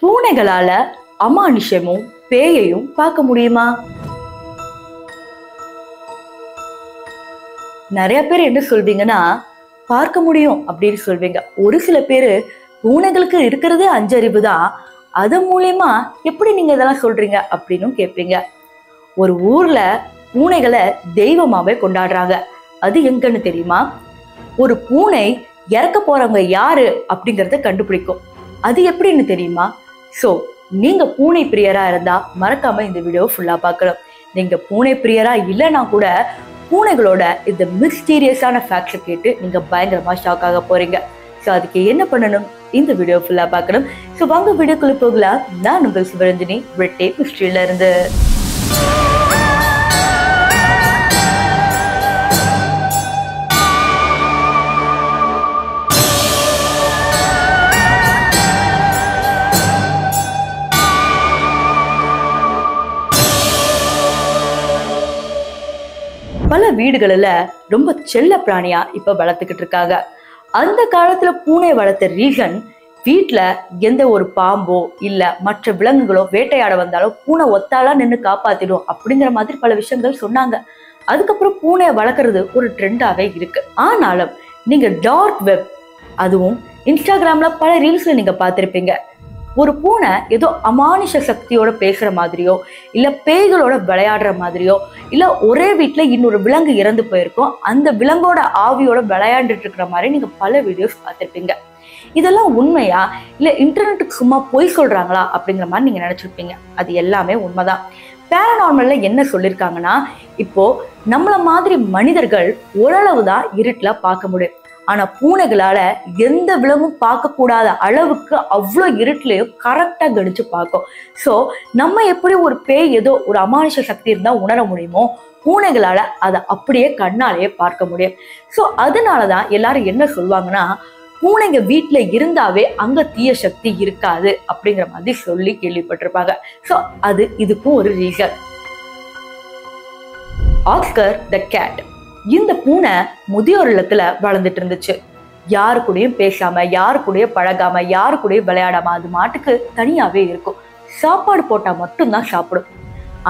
பூனைகளால அமானுஷமும் பேயையும் பார்க்க முடியுமா? நிறைய பேர் என்ன சொல்வீங்கன்னா, பார்க்க முடியும் அப்படின்னு சொல்வீங்க. ஒரு சில பேரு பூனைகளுக்கு இருக்கிறதே 5 அறிவு தான், அது மூலியமா எப்படி நீங்க இதெல்லாம் சொல்றீங்க அப்படின்னு கேட்பீங்க. ஒரு ஊர்ல பூனைகளை தெய்வமாவே கொண்டாடுறாங்க. அது எங்கன்னு தெரியுமா? ஒரு பூனை இறக்க போறவங்க யாரு அப்படிங்கறத கண்டுபிடிக்கும். அது எப்படின்னு தெரியுமா? சோ நீங்க பூனை பிரியரா இருந்தா மறக்காம இந்த வீடியோ ஃபுல்லா பார்க்கணும். நீங்க பூனை பிரியரா இல்லைன்னா கூட பூனைகளோட இந்த மிஸ்டீரியஸான ஃபேக்ட்ஸை கேட்டு நீங்க பயங்கரமா ஷாக் ஆக போறீங்க. ஸோ அதுக்கு என்ன பண்ணணும்? இந்த வீடியோ ஃபுல்லா பார்க்கணும். ஸோ வாங்க வீடியோக்குள்ள போகலாம். நான் உங்கள் சிவரஞ்சனி, பிரிட்டிஷ் ஹிஸ்டரியில இருந்து. பல வீடுகளில் ரொம்ப செல்ல பிராணியா இப்ப வளர்த்துக்கிட்டு இருக்காங்க. அந்த காலத்துல பூனை வளர்த்த ரீசன், வீட்டுல எந்த ஒரு பாம்போ இல்ல மற்ற விலங்குகளோ வேட்டையாட வந்தாலும் பூனை ஒத்தாலா நின்று காப்பாத்திடும் அப்படிங்கிற மாதிரி பல விஷயங்கள் சொன்னாங்க. அதுக்கப்புறம் பூனையை வளர்க்கறது ஒரு ட்ரெண்டாவே இருக்கு. ஆனாலும் நீங்க டார்க் வெப், அதுவும் இன்ஸ்டாகிராம்ல பல ரீல்ஸ்ல நீங்க பார்த்திருப்பீங்க. ஒரு பூனை ஏதோ அமானுஷ சக்தியோட பேசுற மாதிரியோ இல்ல பேய்களோட விளையாடுற மாதிரியோ இல்ல ஒரே வீட்டுல இன்னொரு விலங்கு இறந்து போயிருக்கோம், அந்த விலங்கோட ஆவியோட விளையாண்டுட்டு இருக்கிற மாதிரி நீங்க பல வீடியோஸ் பார்த்திருப்பீங்க. இதெல்லாம் உண்மையா இல்ல இன்டர்நெட்டுக்கு சும்மா பொய் சொல்றாங்களா அப்படிங்கிற மாதிரி நீங்க நினைச்சிருப்பீங்க. அது எல்லாமே உண்மைதான். பேரநார்மல்ல என்ன சொல்லியிருக்காங்கன்னா, இப்போ நம்மள மாதிரி மனிதர்கள் ஓரளவுதான் இருட்டுல பார்க்க முடியும். ஆனா பூனைகளால எந்த விலங்கும் பார்க்க கூடாத அளவுக்கு அவ்வளோ இருட்டுலையும் கரெக்டா கணிச்சு பார்க்கும். ஸோ நம்ம எப்படி ஒரு பேய் ஏதோ ஒரு அமானுஷ சக்தி இருந்தா உணர முடியுமோ, பூனைகளால அதை அப்படியே கண்ணாலேயே பார்க்க முடியும். ஸோ அதனாலதான் எல்லாரும் என்ன சொல்லுவாங்கன்னா, பூனைங்க வீட்டுல இருந்தாவே அங்க தீய சக்தி இருக்காது அப்படிங்கிற மாதிரி சொல்லி கேள்விப்பட்டிருப்பாங்க. ஸோ அது இதுக்கும் ஒரு ரீசன். ஆஸ்கர் த கேட், இந்த பூனை முதியோர் இல்லத்துல வளர்ந்துட்டு இருந்துச்சு. யாரு கூடயும் பேசாம, யாரு கூடயும் பழகாம, யாரு கூடயும் விளையாடாம அது மாட்டுக்கு தனியாவே இருக்கும். சாப்பாடு போட்டா மட்டும்தான் சாப்பிடும்.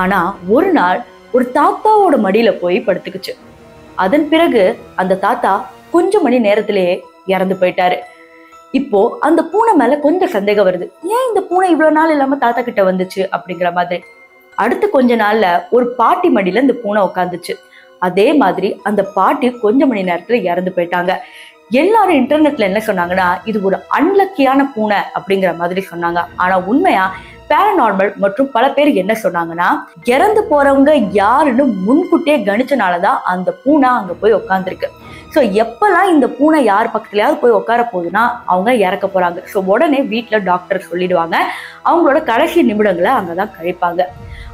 ஆனா ஒரு நாள் ஒரு தாத்தாவோட மடியில போய் படுத்துக்குச்சு. அதன் பிறகு அந்த தாத்தா கொஞ்சம் மணி நேரத்திலேயே இறந்து போயிட்டாரு. இப்போ அந்த பூனை மேல கொஞ்சம் சந்தேகம் வருது. ஏன் இந்த பூனை இவ்வளவு நாள் இல்லாம தாத்தா கிட்ட வந்துச்சு அப்படிங்கிற மாதிரி. அடுத்து கொஞ்ச நாள்ல ஒரு பாட்டி மடியில இந்த பூனை உட்காந்துச்சு. அதே மாதிரி அந்த பாட்டி கொஞ்ச மணி நேரத்துல இறந்து போயிட்டாங்க. எல்லாரும் இன்டர்நெட்ல என்ன சொன்னாங்கன்னா, இது ஒரு அன்லக்கியான பூனை அப்படிங்கிற மாதிரி சொன்னாங்க. ஆனா உண்மையா பேரநார்மல் மற்றும் பல பேர் என்ன சொன்னாங்கன்னா, இறந்து போறவங்க யாருன்னு முன்கூட்டியே கணிச்சனாலதான் அந்த பூனை அங்க போய் உட்காந்துருக்கு. ஸோ எப்பெல்லாம் இந்த பூனை யார் பக்கத்துலயாவது போய் உட்கார போகுதுன்னா அவங்க இறக்க போறாங்க. ஸோ உடனே வீட்டுல டாக்டர் சொல்லிடுவாங்க, அவங்களோட கடைசி நிமிடங்களை அங்கதான் கழிப்பாங்க.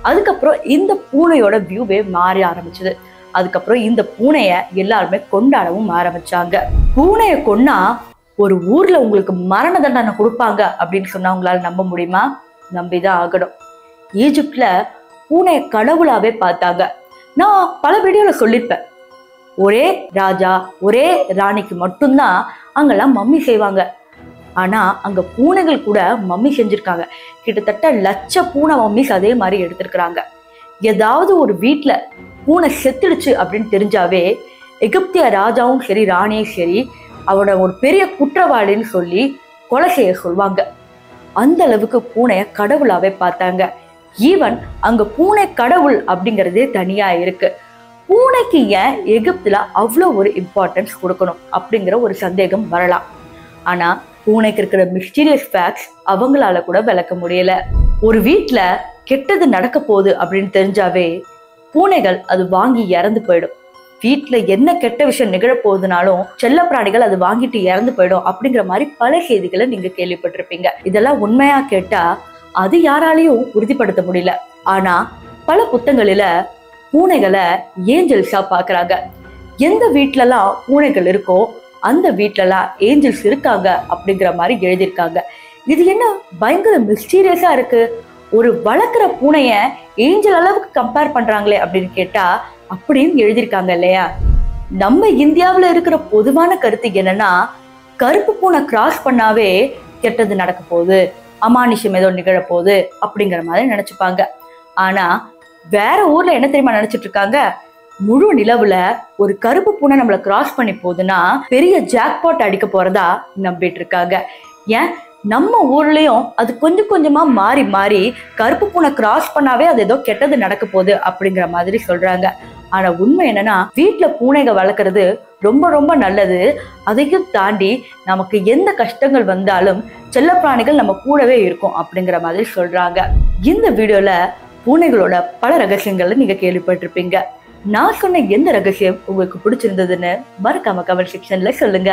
அதுக்கப்புறம் இந்த பூனையோட வியூவே மாறி ஆரம்பிச்சது. அதுக்கப்புறம் இந்த பூனைய எல்லாருமே கொண்டாடவும் ஆரம்பிச்சாங்க. பூனைய கொன்னா ஒரு ஊர்ல உங்களுக்கு மரண தண்டனை கொடுப்பாங்க அப்படின்னு சொன்னா உங்களால நம்ப முடியுமா? நம்பிதான் ஆகணும். ஈஜிப்ட்ல பூனைய கடவுளாவே பார்த்தாங்க. நான் பல வீடியோல சொல்லியிருப்பேன், ஒரே ராஜா ஒரே ராணிக்கு மட்டும்தான் அங்கெல்லாம் மம்மி செய்வாங்க. ஆனா அங்க பூனைகள் கூட மம்மி செஞ்சிருக்காங்க. கிட்டத்தட்ட 1,00,000 பூனை மம்மிஸ் அதே மாதிரி எடுத்திருக்கிறாங்க. ஏதாவது ஒரு வீட்டுல பூனை செத்துடுச்சு அப்படின்னு தெரிஞ்சாவே எகிப்திய ராஜாவும் சரி ராணியும் சரி அவரோட ஒரு பெரிய குற்றவாளின்னு சொல்லி கொலை செய்ய சொல்லுவாங்க. அந்த அளவுக்கு பூனைய கடவுளாவே பார்த்தாங்க. ஈவன் அங்க பூனை கடவுள் அப்படிங்கிறதே தனியா இருக்கு. பூனைக்கு ஏன் எகிப்துல அவ்வளோ ஒரு இம்பார்ட்டன்ஸ் கொடுக்கணும் அப்படிங்கிற ஒரு சந்தேகம் வரலாம். ஆனா பூனைக்கு இருக்கிற மிஸ்டீரியஸ் ஃபேக்ட்ஸ் அவங்களால கூட விளக்க முடியல. ஒரு வீட்டுல கெட்டது நடக்க போகுது அப்படின்னு தெரிஞ்சாவே பூனைகள் அது வாங்கி இறந்து போயிடும். வீட்டுல என்ன கெட்ட விஷயம் நிகழ போகுதுனாலும் செல்ல பிராணிகள் அது வாங்கிட்டு இறந்து போயிடும் அப்படிங்கிற மாதிரி பல செய்திகளை நீங்க கேள்விப்பட்டிருப்பீங்க. இதெல்லாம் உண்மையா கேட்டா அது யாராலையும் உறுதிப்படுத்த முடியல. ஆனா பல புத்தகங்களில பூனைகளை ஏஞ்சல்ஸா பாக்குறாங்க. எந்த வீட்டுலலாம் பூனைகள் இருக்கோ அந்த வீட்டுலலாம் ஏஞ்சல்ஸ் இருக்காங்க அப்படிங்கிற மாதிரி எழுதியிருக்காங்க. இது என்ன பயங்கர மிஸ்டீரியஸா இருக்கு. ஒரு வளர்க்குற பூனைய ஏஞ்சல் அளவுக்கு கம்பேர் பண்றாங்களே அப்படின்னு கேட்டா அப்படியும் எழுதியிருக்காங்க இல்லையா? நம்ம இந்தியாவில் இருக்கிற பொதுவான கருத்து என்னன்னா, கருப்பு பூனை கிராஸ் பண்ணாவே கெட்டது நடக்க போகுது, அமானுஷம் ஏதோ நிகழப்போகுது அப்படிங்கிற மாதிரி நினைச்சுப்பாங்க. ஆனா வேற ஊர்ல என்ன தெரியுமா நினைச்சிட்டு இருக்காங்க, முழு நிலவுல ஒரு கருப்பு பூனை நம்மளை கிராஸ் பண்ணி போகுதுன்னா பெரிய ஜாக்பாட் அடிக்க போறதா நம்பிட்டு இருக்காங்க. ஏன் நம்ம ஊர்லயும் அது கொஞ்சம் கொஞ்சமா மாறி மாறி கருப்பு பூனை கிராஸ் பண்ணாவே அது ஏதோ கெட்டது நடக்க போகுது அப்படிங்கிற மாதிரி சொல்றாங்க. ஆனா உண்மை என்னன்னா, வீட்டுல பூனைகள் வளர்க்கறது ரொம்ப ரொம்ப நல்லது. அதையும் தாண்டி நமக்கு எந்த கஷ்டங்கள் வந்தாலும் செல்ல பிராணிகள் நம்ம கூடவே இருக்கும் அப்படிங்கிற மாதிரி சொல்றாங்க. இந்த வீடியோல பூனைகளோட பல ரகசியங்களை நீங்க கேள்விப்பட்டிருப்பீங்க. நான் சொன்ன எந்த ரகசியம் உங்களுக்கு பிடிச்சிருந்ததுன்னு மறக்காம கமெண்ட் செக்ஷன்ல சொல்லுங்க.